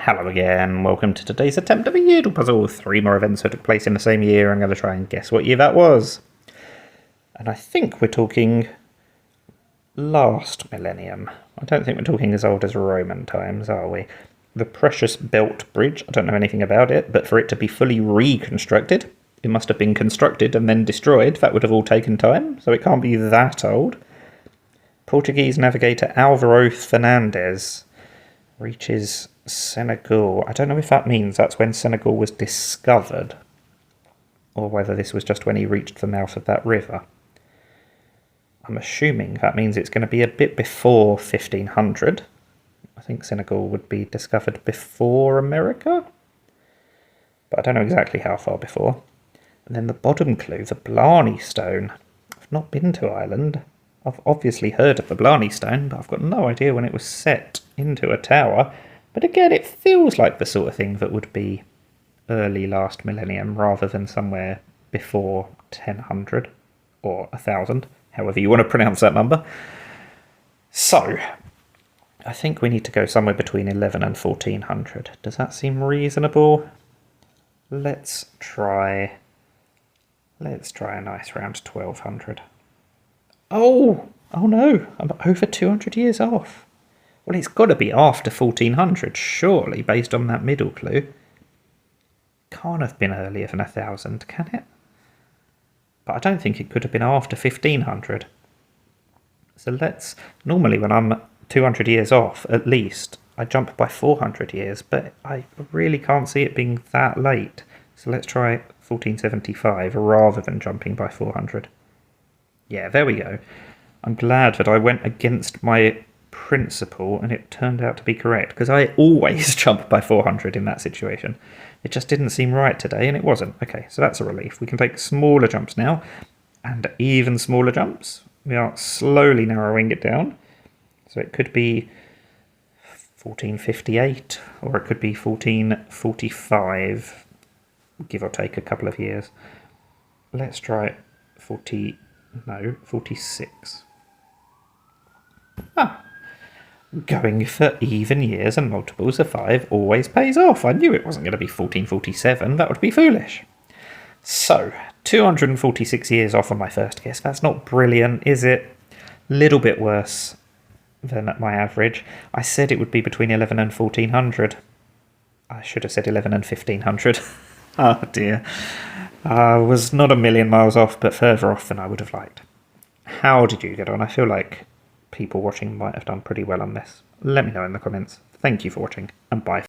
Hello again, welcome to today's attempt of a Yeardle puzzle. 3 more events that took place in the same year. I'm going to try and guess what year that was. And I think we're talking last millennium. I don't think we're talking as old as Roman times, are we? The Precious Belt Bridge, I don't know anything about it, but for it to be fully reconstructed, it must have been constructed and then destroyed. That would have all taken time, so it can't be that old. Portuguese navigator Álvaro Fernandes reaches Senegal. I don't know if that means that's when Senegal was discovered, or whether this was just when he reached the mouth of that river. I'm assuming that means it's going to be a bit before 1500. I think Senegal would be discovered before America, but I don't know exactly how far before. And then the bottom clue, the Blarney Stone. I've not been to Ireland. I've obviously heard of the Blarney Stone, but I've got no idea when it was set into a tower. But again, it feels like the sort of thing that would be early last millennium rather than somewhere before 1000 or 1000, however you want to pronounce that number. So, I think we need to go somewhere between 11 and 1400. Does that seem reasonable? Let's try a nice round 1200. Oh no, I'm over 200 years off. Well, it's got to be after 1400, surely, based on that middle clue. Can't have been earlier than 1000, can it? But I don't think it could have been after 1500. So normally when I'm 200 years off, at least, I jump by 400 years, but I really can't see it being that late. So let's try 1475 rather than jumping by 400. Yeah, there we go. I'm glad that I went against my principle and it turned out to be correct, because I always jump by 400 in that situation. It just didn't seem right today, and it wasn't. Okay, so that's a relief. We can take smaller jumps now, and even smaller jumps. We are slowly narrowing it down. So it could be 1458, or it could be 1445, give or take a couple of years. Let's try 46. Going for even years and multiples of 5 always pays off. I knew it wasn't going to be 1447. That would be foolish. So, 246 years off on my first guess. That's not brilliant, is it? Little bit worse than my average. I said it would be between 11 and 1400. I should have said 11 and 1500. Oh dear. I was not a million miles off, but further off than I would have liked. How did you get on? I feel like people watching might have done pretty well on this. Let me know in the comments. Thank you for watching, and bye.